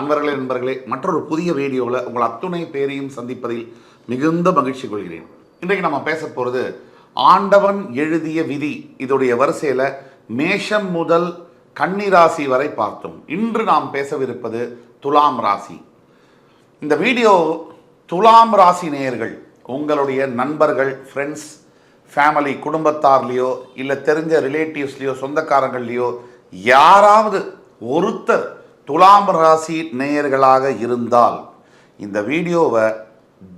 நண்பர்களே மற்றொரு புதிய வீடியோவில் உங்கள் அத்துணை பேரையும் சந்திப்பதில் மிகுந்த மகிழ்ச்சி கொள்கிறேன். இன்றைக்கு நம்ம பேச போகிறது ஆண்டவன் எழுதிய விதி. இதோடைய வரிசையில் மேஷம் முதல் கன்னி ராசி வரை பார்த்தோம். இன்று நாம் பேசவிருப்பது துலாம் ராசி. இந்த வீடியோ துலாம் ராசி நேயர்கள், உங்களுடைய நண்பர்கள், ஃப்ரெண்ட்ஸ், ஃபேமிலி, குடும்பத்தார்லேயோ இல்லை தெரிஞ்ச ரிலேட்டிவ்ஸ்லேயோ சொந்தக்காரங்கள்லையோ யாராவது ஒருத்தர் துலாம் ராசி நேயர்களாக இருந்தால் இந்த வீடியோவை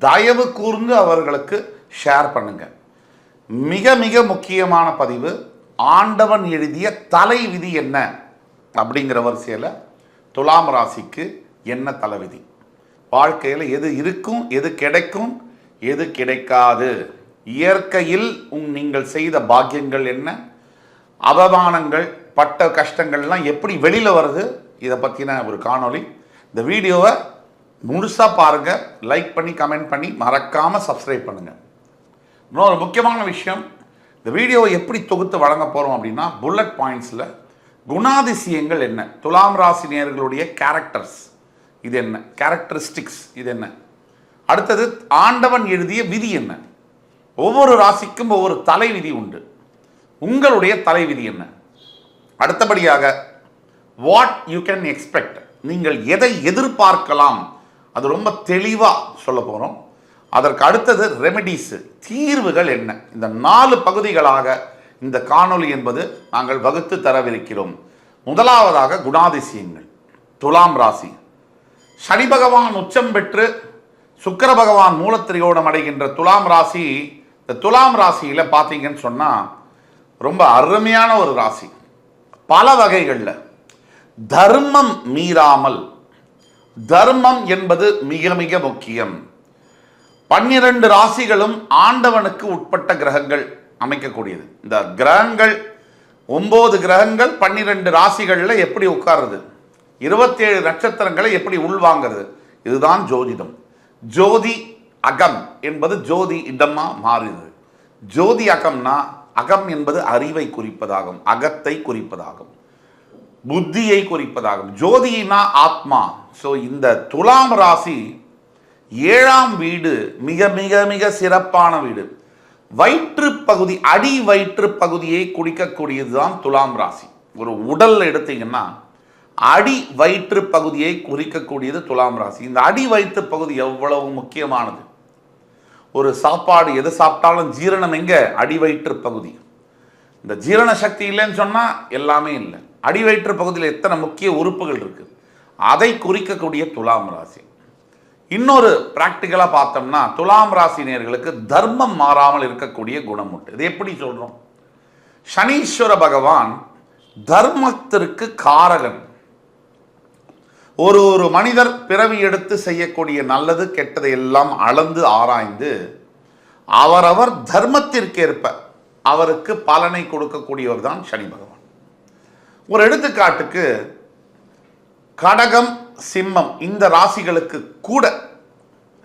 தயவு கூர்ந்து அவர்களுக்கு ஷேர் பண்ணுங்க. மிக மிக முக்கியமான பதிவு, ஆண்டவன் எழுதிய தலை விதி என்ன அப்படிங்கிற வரிசையில் துலாம் ராசிக்கு என்ன தலைவிதி, வாழ்க்கையில் எது இருக்கும், எது கிடைக்கும், எது கிடைக்காது, இயற்கையில் நீங்கள் செய்த பாக்கியங்கள் என்ன, அவமானங்கள், பட்ட கஷ்டங்கள்லாம் எப்படி வெளியில் வருது, இதை பற்றின ஒரு காணொளி. இந்த வீடியோவை முழுசாக பாருங்கள், லைக் பண்ணி கமெண்ட் பண்ணி மறக்காமல் சப்ஸ்கிரைப் பண்ணுங்கள். இன்னொரு முக்கியமான விஷயம், இந்த வீடியோவை எப்படி தொகுத்து வழங்க போகிறோம் அப்படின்னா, புல்லட் பாயிண்ட்ஸில் குணாதிசயங்கள் என்ன, துலாம் ராசி நேயர்களுடைய கேரக்டர்ஸ் இது என்ன, கேரக்டரிஸ்டிக்ஸ் இது என்ன, அடுத்தது ஆண்டவன் எழுதிய விதி என்ன. ஒவ்வொரு ராசிக்கும் ஒவ்வொரு தலைவிதி உண்டு. உங்களுடைய தலைவிதி என்ன, அடுத்தபடியாக வாட் யூ கேன் எக்ஸ்பெக்ட், நீங்கள் எதை எதிர்பார்க்கலாம், அது ரொம்ப தெளிவாக சொல்ல போகிறோம். அதற்கு அடுத்தது ரெமெடிஸ், தீர்வுகள் என்ன. இந்த 4 பகுதிகளாக இந்த காணொளி என்பது நாங்கள் வகுத்து தரவிருக்கிறோம். முதலாவதாக குணாதிசயங்கள். துலாம் ராசி, சனி பகவான் உச்சம் பெற்று சுக்கிர பகவான் மூலத்திரியோடம் அடைகின்ற துலாம் ராசி. இந்த துலாம் ராசியில் பார்த்தீங்கன்னு சொன்னால் ரொம்ப அருமையான ஒரு ராசி. பல வகைகளில் தர்மம் மீறாமல், தர்மம் என்பது மிக மிக முக்கியம். 12 ராசிகளும் ஆண்டவனுக்கு உட்பட்ட கிரகங்கள் அமைக்கக்கூடியது. இந்த கிரகங்கள் 9 கிரகங்கள் 12 ராசிகளில் எப்படி உட்காருது, 27 நட்சத்திரங்களை எப்படி உள்வாங்கிறது, இதுதான் ஜோதிடம். ஜோதி அகம் என்பது ஜோதி இடமா மாறுது. ஜோதி அகம்னா, அகம் என்பது அறிவை குறிப்பதாகும், அகத்தை குறிப்பதாகும், புத்தியை குறிப்பதாகும். ஜோதினா ஆத்மா. ஸோ இந்த துலாம் ராசி 7ஆம் வீடு மிக மிக மிக சிறப்பான வீடு. வயிற்று பகுதி, அடி வயிற்று பகுதியை குறிக்கக்கூடியது தான் துலாம் ராசி. ஒரு உடல் எடுத்தீங்கன்னா அடி வயிற்று பகுதியை குறிக்கக்கூடியது துலாம் ராசி. இந்த அடி வயிற்று பகுதி எவ்வளவு முக்கியமானது. ஒரு சாப்பாடு எது சாப்பிட்டாலும் ஜீரணம் எங்கே, அடி வயிற்று பகுதி. இந்த ஜீரண சக்தி இல்லைன்னு சொன்னால் எல்லாமே இல்லை. அடி வயிற்று பகுதியில் எத்தனை முக்கிய உறுப்புகள் இருக்கு, அதை குறிக்கக்கூடிய துலாம் ராசி. இன்னொரு பிராக்டிக்கலாக பார்த்தோம்னா, துலாம் ராசி நேயர்களுக்கு தர்மம் மாறாமல் இருக்கக்கூடிய குணம் உண்டு. இது எப்படி சொல்றோம், சனீஸ்வர பகவான் தர்மத்திற்கு காரகன். ஒரு மனிதர் பிறவி எடுத்து செய்யக்கூடிய நல்லது கெட்டதை எல்லாம் அளந்து ஆராய்ந்து அவரவர் தர்மத்திற்கேற்ப அவருக்கு பலனை கொடுக்கக்கூடியவர் தான் சனி பகவான். ஒரு எடுத்துக்காட்டுக்கு கடகம், சிம்மம் இந்த ராசிகளுக்கு கூட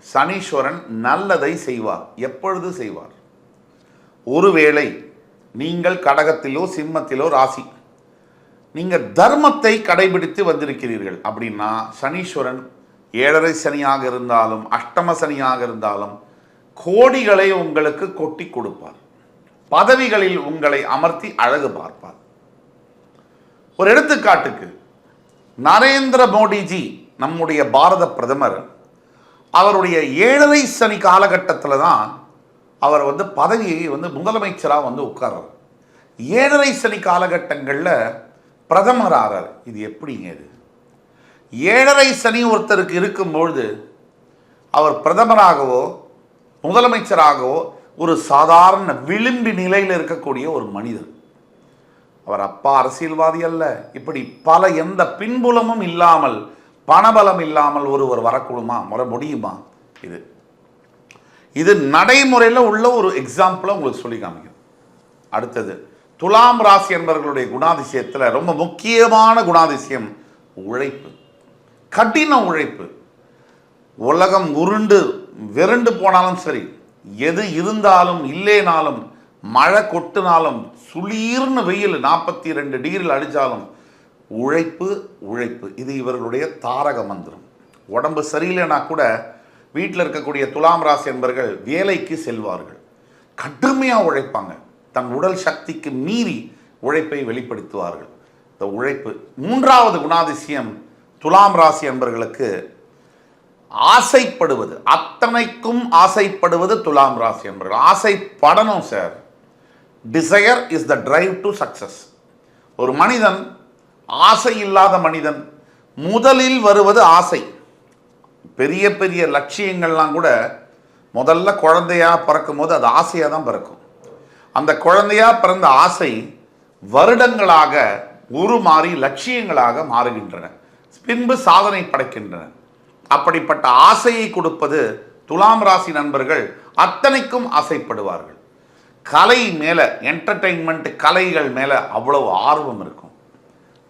சனீஸ்வரன் நல்லதை செய்வார். எப்பொழுது செய்வார், ஒருவேளை நீங்கள் கடகத்திலோ சிம்மத்திலோ ராசி, நீங்கள் தர்மத்தை கடைபிடித்து வந்திருக்கிறீர்கள் அப்படின்னா சனீஸ்வரன் 7.5 சனியாக இருந்தாலும் அஷ்டம சனியாக இருந்தாலும் கோடிகளை உங்களுக்கு கொட்டி கொடுப்பார். பதவிகளில் உங்களை அமர்த்தி அழகு பார்ப்பார். ஒரு எடுத்துக்காட்டுக்கு நரேந்திர மோடிஜி, நம்முடைய பாரத பிரதமர், அவருடைய 7.5 சனி காலகட்டத்தில் தான் அவர் பதவியை முதலமைச்சராக உட்கார்றார். 7.5 சனி காலகட்டங்களில் பிரதமர் ஆறார். இது எப்படிங்க, இது 7.5 சனி ஒருத்தருக்கு இருக்கும்பொழுது அவர் பிரதமராகவோ முதலமைச்சராகவோ ஒரு சாதாரண விளிம்பி நிலையில் இருக்கக்கூடிய ஒரு மனிதர். அவர் அப்பா அரசியல்வாதி அல்ல. இப்படி பல எந்த பின்புலமும் இல்லாமல், பணபலம் இல்லாமல் ஒருவர் வரக்கூடுமா, வர முடியுமா? இது நடைமுறையில் உள்ள ஒரு எக்ஸாம்பிளை உங்களுக்கு சொல்லி காமிக்கும். அடுத்தது துலாம் ராசி என்பவர்களுடைய குணாதிசயத்தில் ரொம்ப முக்கியமான குணாதிசயம் உழைப்பு, கடின உழைப்பு. உலகம் உருண்டு விரண்டு போனாலும் சரி, எது இருந்தாலும் இல்லைனாலும், மழை கொட்டினாலும், சுளீர்னு வெயில் 42 டிகிரியில் அடித்தாலும் உழைப்பு உழைப்பு, இது இவர்களுடைய தாரக மந்திரம். உடம்பு சரியில்லைனா கூட வீட்டில் இருக்கக்கூடிய துலாம் ராசி என்பர்கள் வேலைக்கு செல்வார்கள், கடுமையாக உழைப்பாங்க, தன் உடல் சக்திக்கு மீறி உழைப்பை வெளிப்படுத்துவார்கள். இந்த உழைப்பு. மூன்றாவது குணாதிசயம் துலாம் ராசி என்பர்களுக்கு ஆசைப்படுவது, அத்தனைக்கும் ஆசைப்படுவது துலாம் ராசி என்பர்கள். ஆசைப்படணும் sir. Desire is the drive to success. ஒரு மனிதன் ஆசை இல்லாத மனிதன். முதலில் வருவது ஆசை. பெரிய பெரிய லட்சியங்கள்லாம் கூட முதல்ல குழந்தையா பிறக்கும் போது அது ஆசையாக தான் பிறக்கும். அந்த குழந்தையா பிறந்த ஆசை வருடங்களாக உருமாறி லட்சியங்களாக மாறுகின்றன, பின்பு சாதனை படைக்கின்றன. அப்படிப்பட்ட ஆசையை கொடுப்பது துலாம் ராசி நண்பர்கள். அத்தனைக்கும் ஆசைப்படுவார்கள். கலை மேல, என்டர்டெயின்மெண்ட் கலைகள் மேல அவ்வளவு ஆர்வம் இருக்கும்.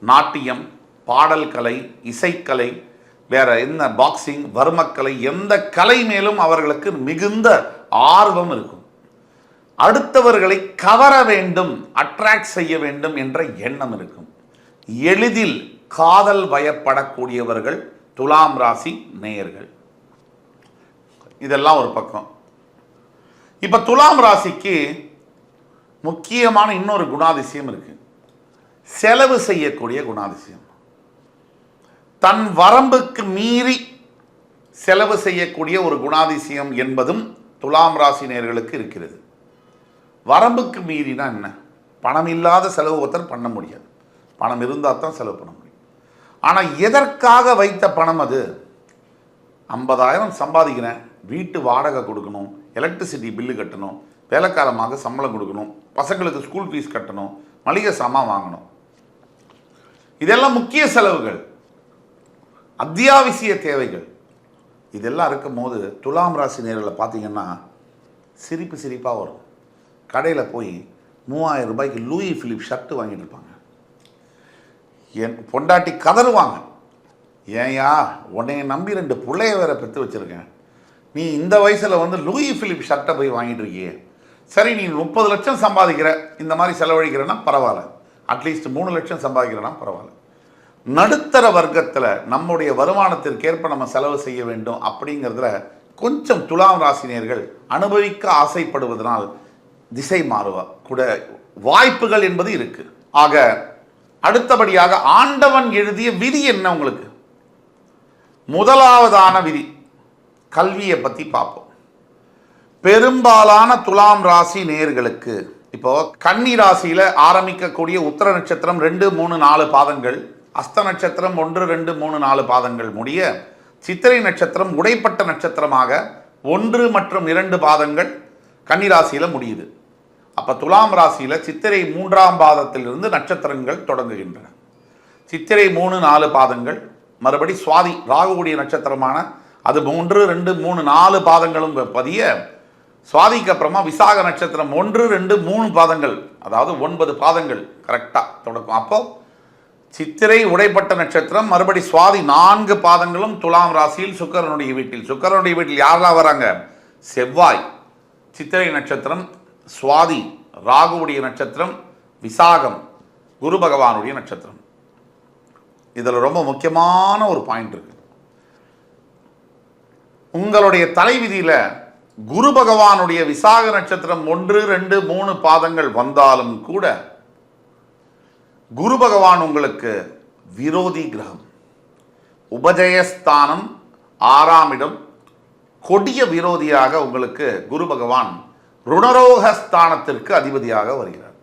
நாட்டியம், பாடல் கலை, இசைக்கலை, வேற என்ன, பாக்ஸிங், வர்மக்கலை, எந்த கலை மேலும் அவர்களுக்கு மிகுந்த ஆர்வம் இருக்கும். அடுத்தவர்களை கவர வேண்டும், அட்ராக்ட் செய்ய வேண்டும் என்ற எண்ணம் இருக்கும். எளிதில் காதல் வயப்படக்கூடியவர்கள் துலாம் ராசி நேயர்கள். இதெல்லாம் ஒரு பக்கம். இப்ப துலாம் ராசிக்கு முக்கியமான இன்னொரு குணாதிசயம் இருக்கு, செலவு செய்யக்கூடிய குணாதிசயம். தன் வரம்புக்கு மீறி செலவு செய்யக்கூடிய ஒரு குணாதிசயம் என்பதும் துலாம் ராசி நேயர்களுக்கு இருக்கிறது. வரம்புக்கு மீறினா என்ன? பணம் இல்லாத செலவு ஒருத்தர் பண்ண முடியாது, பணம் இருந்தால் தான் செலவு பண்ண முடியும். ஆனால் எதற்காக வைத்த பணம் அது? 50,000 சம்பாதிக்கிறேன், வீட்டு வாடகை கொடுக்கணும், எலக்ட்ரிசிட்டி பில்லு கட்டணும், வேலைக்காரமாக சம்பளம் கொடுக்கணும், பசங்களுக்கு ஸ்கூல் ஃபீஸ் கட்டணும், மளிகை சாமான் வாங்கணும். இதெல்லாம் முக்கிய செலவுகள், அத்தியாவசிய தேவைகள். இதெல்லாம் இருக்கும் போது துலாம் ராசி நேரில் பார்த்தீங்கன்னா சிரிப்பு சிரிப்பாக வரும். கடையில் போய் 3000 ரூபாய்க்கு லூயி பிலிப் ஷர்ட்டு வாங்கிட்டு இருப்பாங்க. என் பொண்டாட்டி கதறுவாங்க, ஏன்யா உன்னைய நம்பி 2 பிள்ளைய வேற பெற்று வச்சுருக்கேன், நீ இந்த வயசில் வந்து லூயி பிலிப் ஷர்ட்டை போய் வாங்கிட்டு இருக்கியே. சரி, நீ 30 லட்சம் சம்பாதிக்கிற, இந்த மாதிரி செலவழிக்கிறேன்னா பரவாயில்ல, அட்லீஸ்ட் 3 லட்சம் சம்பாதிக்கிறேன்னா பரவாயில்ல. நடுத்தர வர்க்கத்தில் நம்முடைய வருமானத்திற்கேற்ப நம்ம செலவு செய்ய வேண்டும் அப்படிங்கிறதுல கொஞ்சம் துலாம் ராசினியர்கள் அனுபவிக்க ஆசைப்படுவதனால் திசை மாறுவா கூட வாய்ப்புகள் என்பது இருக்கு. ஆக அடுத்தபடியாக ஆண்டவன் எழுதிய விதி என்ன உங்களுக்கு? முதலாவதான விதி கல்வியை பற்றி பார்ப்போம். பெரும்பாலான துலாம் ராசி நேயர்களுக்கு இப்போ கன்னி ராசியில ஆரம்பிக்கக்கூடிய உத்தர நட்சத்திரம் 2, 3, 4 பாதங்கள், அஸ்த நட்சத்திரம் 1, 2, 3, 4 பாதங்கள் முடிய சித்திரை நட்சத்திரம் உடைப்பட்ட நட்சத்திரமாக 1 மற்றும் 2 பாதங்கள் கன்னிராசியில் முடியுது. அப்போ துலாம் ராசியில் சித்திரை 3ஆம் பாதத்திலிருந்து நட்சத்திரங்கள் தொடங்குகின்றன. சித்திரை 3, 4 பாதங்கள், மறுபடி சுவாதி ராகுவுடைய நட்சத்திரமான அது 3, 2, 3, 4 பாதங்களும் பதிய, சுவாதிக்கு அப்புறமா விசாக நட்சத்திரம் 1, 2, 3 பாதங்கள், அதாவது 9 பாதங்கள் கரெக்டாக தொடக்கும். அப்போ சித்திரை உடைப்பட்ட நட்சத்திரம், மறுபடி சுவாதி 4 பாதங்களும் துலாம் ராசியில் சுக்கிரனுடைய வீட்டில். சுக்கிரனுடைய வீட்டில் யாரெல்லாம் வராங்க? செவ்வாய், சித்திரை நட்சத்திரம், சுவாதி ராகுவுடைய நட்சத்திரம், விசாகம் குரு பகவானுடைய நட்சத்திரம். இதில் ரொம்ப முக்கியமான ஒரு பாயிண்ட் இருக்கு. உங்களுடைய தலைவிதியில் குரு பகவானுடைய விசாக நட்சத்திரம் 1, 2, 3 பாதங்கள் வந்தாலும் கூட குரு பகவான் உங்களுக்கு விரோதி கிரகம், உபஜயஸ்தானம் 6ஆம் இடம், கொடிய விரோதியாக உங்களுக்கு குரு பகவான் ருணரோகஸ்தானத்திற்கு அதிபதியாக வருகிறார்.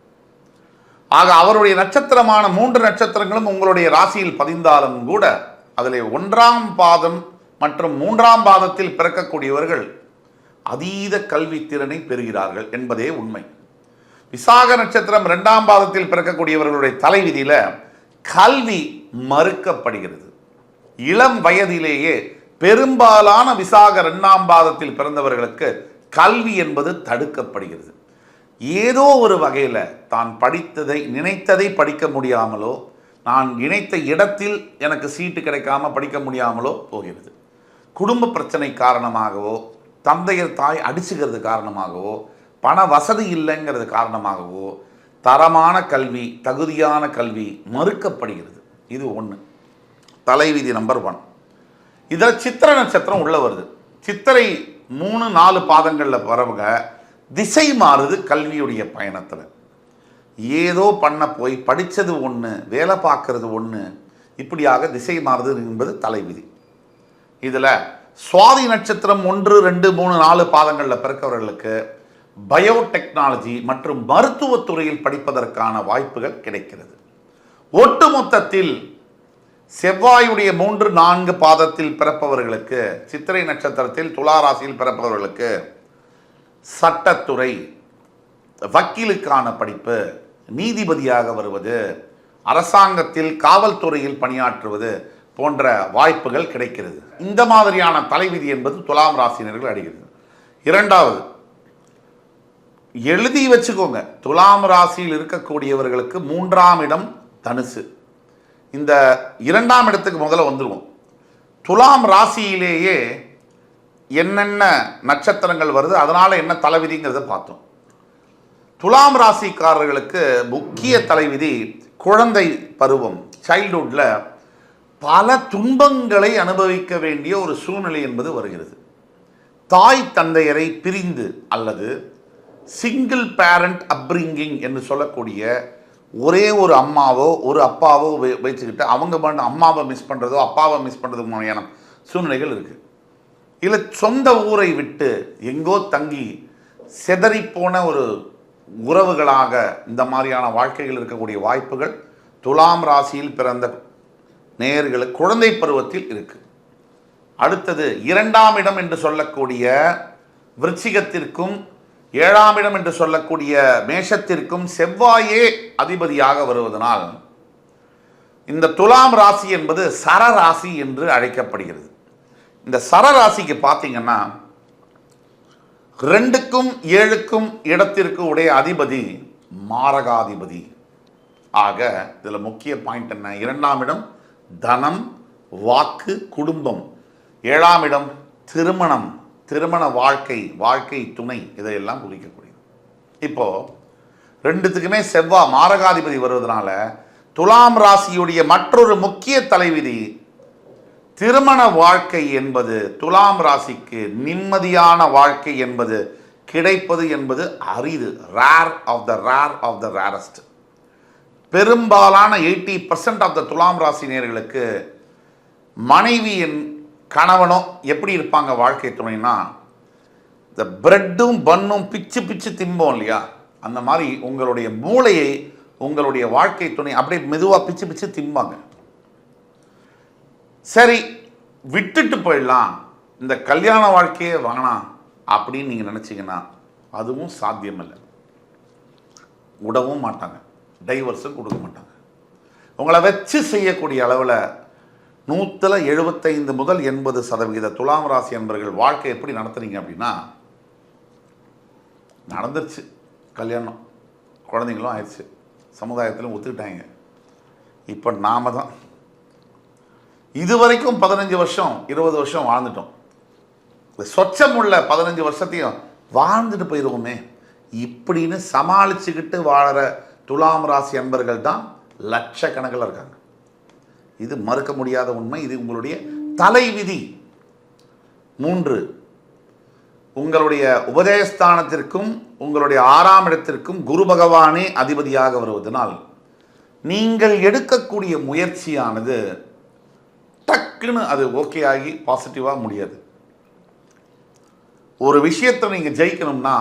ஆக அவருடைய நட்சத்திரமான 3 நட்சத்திரங்களும் உங்களுடைய ராசியில் பதிந்தாலும் கூட அதில் 1ஆம் பாதம் மற்றும் 3ஆம் பாதத்தில் பிறக்கக்கூடியவர்கள் அதீத கல்வி திறனை பெறுகிறார்கள் என்பதே உண்மை. விசாக நட்சத்திரம் 2ஆம் பாதத்தில் பிறக்கக்கூடியவர்களுடைய தலைவிதியில கல்வி மறுக்கப்படுகிறது. இளம் வயதிலேயே பெரும்பாலான விசாக 2ஆம் பாதத்தில் பிறந்தவர்களுக்கு கல்வி என்பது தடுக்கப்படுகிறது. ஏதோ ஒரு வகையில் தான் படித்ததை நினைத்ததை படிக்க முடியாமலோ, நான் நினைத்த இடத்தில் எனக்கு சீட்டு கிடைக்காம படிக்க முடியாமலோ போகிறது. குடும்ப பிரச்சனை காரணமாகவோ, தந்தையர் தாய் அடிச்சுக்கிறது காரணமாகவோ, பண வசதி இல்லைங்கிறது காரணமாகவோ தரமான கல்வி, தகுதியான கல்வி மறுக்கப்படுகிறது. இது ஒன்று, தலைவிதி நம்பர் 1. இதில் சித்திரை நட்சத்திரம் உள்ள வருது. சித்திரை 3-4 பாதங்களில் வரவங்க திசை மாறுது கல்வியுடைய பயணத்தில். ஏதோ பண்ண போய் படித்தது ஒன்று, வேலை பார்க்கறது ஒன்று, இப்படியாக திசை மாறுது என்பது தலைவிதி. இதில் சுவாதி நட்சத்திரம் 1, 2, 3, 4 பாதங்களில் பிறக்கவர்களுக்கு பயோடெக்னாலஜி மற்றும் மருத்துவத்துறையில் படிப்பதற்கான வாய்ப்புகள் கிடைக்கிறது. ஒட்டுமொத்தத்தில் செவ்வாயுடைய 3, 4 பாதத்தில் பிறப்பவர்களுக்கு, சித்திரை நட்சத்திரத்தில் துலா ராசியில் பிறப்பவர்களுக்கு சட்டத்துறை, வக்கீலுக்கான படிப்பு, நீதிபதியாக வருவது, அரசாங்கத்தில் காவல்துறையில் பணியாற்றுவது போன்ற வாய்ப்புகள் கிடைக்கிறது. இந்த மாதிரியான தலைவிதி என்பது துலாம் ராசினர்கள் அடைகிறது. இரண்டாவது, எழுதி வச்சுக்கோங்க, துலாம் ராசியில் இருக்கக்கூடியவர்களுக்கு 3ஆம் இடம் தனுசு. இந்த 2ஆம் இடத்துக்கு முதல்ல வந்துடுவோம். துலாம் ராசியிலேயே என்னென்ன நட்சத்திரங்கள் வருது, அதனால் என்ன தலைவிதிங்கிறத பார்த்தோம். துலாம் ராசிக்காரர்களுக்கு முக்கிய தலைவிதி குழந்தை பருவம், சைல்ட்ஹுட்டில் பல துன்பங்களை அனுபவிக்க வேண்டிய ஒரு சூழ்நிலை என்பது வருகிறது. தாய் தந்தையரை பிரிந்து அல்லது சிங்கிள் பேரண்ட் அப்ரிங்கிங் என்று சொல்லக்கூடிய ஒரே ஒரு அம்மாவோ ஒரு அப்பாவோ வச்சுக்கிட்டு அவங்க அம்மாவை மிஸ் பண்ணுறதோ அப்பாவை மிஸ் பண்ணுறது மாதிரியான சூழ்நிலைகள் இருக்குது. இல்லை சொந்த ஊரை விட்டு எங்கோ தங்கி செதறிப்போன ஒரு உறவுகளாக இந்த மாதிரியான வாழ்க்கைகள் இருக்கக்கூடிய வாய்ப்புகள் துலாம் ராசியில் பிறந்த நேயர்களுக்கு குழந்தை பருவத்தில் இருக்கு. அடுத்தது 2ஆம் இடம் என்று சொல்லக்கூடிய விருச்சிகத்திற்கும் 7ஆம் இடம் என்று சொல்லக்கூடிய மேஷத்திற்கும் செவ்வாயே அதிபதியாக வருவதனால் இந்த துலாம் ராசி என்பது சரராசி என்று அழைக்கப்படுகிறது. இந்த சரராசிக்கு பார்த்தீங்கன்னா 2க்கும் 7க்கும் இடத்திற்கு உடைய அதிபதி மாரகாதிபதி. ஆக இதில் முக்கிய பாயிண்ட் என்ன? 2ஆம் இடம் தனம், வாக்கு, குடும்பம். 7ஆம் இடம் திருமணம், திருமண வாழ்க்கை, வாழ்க்கை துணை, இதையெல்லாம் குறிக்கக்கூடியது. இப்போ 2த்துக்குமே செவ்வாய் மாரகாதிபதி வருவதனால துலாம் ராசியுடைய மற்றொரு முக்கிய தலைவிதி திருமண வாழ்க்கை என்பது துலாம் ராசிக்கு நிம்மதியான வாழ்க்கை என்பது கிடைப்பது என்பது அரிது. Rare of the rarest. பெரும்பாலான 80% ஆஃப் த துலாம் ராசினியர்களுக்கு மனைவியின் கணவனோ எப்படி இருப்பாங்க வாழ்க்கை துணைனா, இந்த பிரெட்டும் பன்னும் பிச்சு பிச்சு திம்போம் இல்லையா, அந்த மாதிரி உங்களுடைய மூளையை உங்களுடைய வாழ்க்கை துணை அப்படியே மெதுவாக பிச்சு பிச்சு திம்பாங்க. சரி விட்டுட்டு போயிடலாம், இந்த கல்யாண வாழ்க்கையே வேணாம் அப்படின்னு நீங்கள் நினச்சிங்கன்னா அதுவும் சாத்தியமில்லை. விடவும் மாட்டாங்க, டைவர்ஸும் கொடுக்க மாட்டாங்க. உங்களை வச்சு செய்யக்கூடிய அளவில் 175 முதல் 80% துலாம் ராசி என்பவர்கள் வாழ்க்கை எப்படி நடத்துறீங்க அப்படின்னா, நடந்துருச்சு கல்யாணம், குழந்தைங்களும் ஆயிடுச்சு, சமுதாயத்திலும் ஒத்துக்கிட்டாங்க. இப்போ நாம தான் இதுவரைக்கும் 15 வருஷம் 20 வருஷம் வாழ்ந்துட்டோம், சொச்சம் உள்ள 15 வருஷத்தையும் வாழ்ந்துட்டு போயிடுவோமே இப்படின்னு சமாளிச்சுக்கிட்டு வாழற துலாம் ராசி அன்பர்கள் தான் லட்சக்கணக்கில் இருக்காங்க. இது மறுக்க முடியாத உண்மை. இது உங்களுடைய தலைவிதி. 3, உங்களுடைய உபதேசஸ்தானத்திற்கும் உங்களுடைய 6ஆம் இடத்திற்கும் குரு பகவானே அதிபதியாக வருவதனால் நீங்கள் எடுக்கக்கூடிய முயற்சியானது டக்குன்னு அது ஓகே ஆகி பாசிட்டிவாக முடியாது. ஒரு விஷயத்தை நீங்கள் ஜெயிக்கணும்னா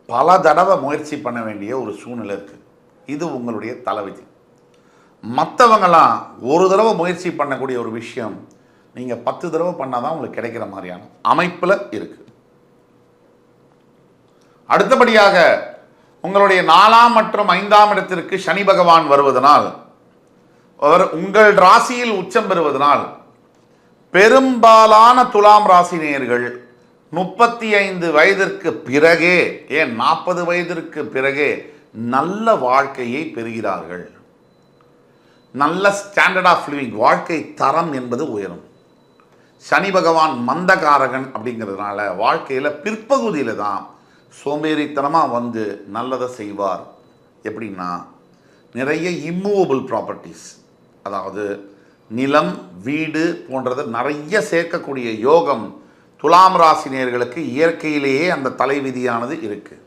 பல தடவை முயற்சி பண்ண வேண்டிய ஒரு சூழ்நிலை இருக்குது. இது உங்களுடைய தலைவிதி. மற்றவங்களாம் ஒரு தடவை முயற்சி பண்ணக்கூடிய ஒரு விஷயம் நீங்கள் 10 தடவை பண்ணால் தான் உங்களுக்கு கிடைக்கிற மாதிரியான அமைப்பில் இருக்குது. அடுத்தபடியாக உங்களுடைய 4ஆம் மற்றும் 5ஆம் இடத்திற்கு சனி பகவான் வருவதனால், அவர் உங்கள் ராசியில் உச்சம் பெறுவதனால் பெரும்பாலான துலாம் ராசி நேயர்கள் 35 வயதிற்கு பிறகே, ஏன் 40 வயதிற்கு பிறகே நல்ல வாழ்க்கையை பெறுகிறார்கள். நல்ல ஸ்டாண்டர்ட் ஆஃப் லிவிங், வாழ்க்கை தரம் என்பது உயரும். சனி பகவான் மந்தகாரகன் அப்படிங்கிறதுனால வாழ்க்கையில் பிற்பகுதியில் தான் சோம்பேறித்தனமாக வந்து நல்லதை செய்வார். எப்படின்னா, நிறைய இம்மூவபிள் ப்ராப்பர்ட்டிஸ், அதாவது நிலம், வீடு போன்றதை நிறைய சேர்க்கக்கூடிய யோகம் துலாம் ராசி நேயர்களுக்கு இயற்கையிலேயே அந்த தலைவிதியானது இருக்குது.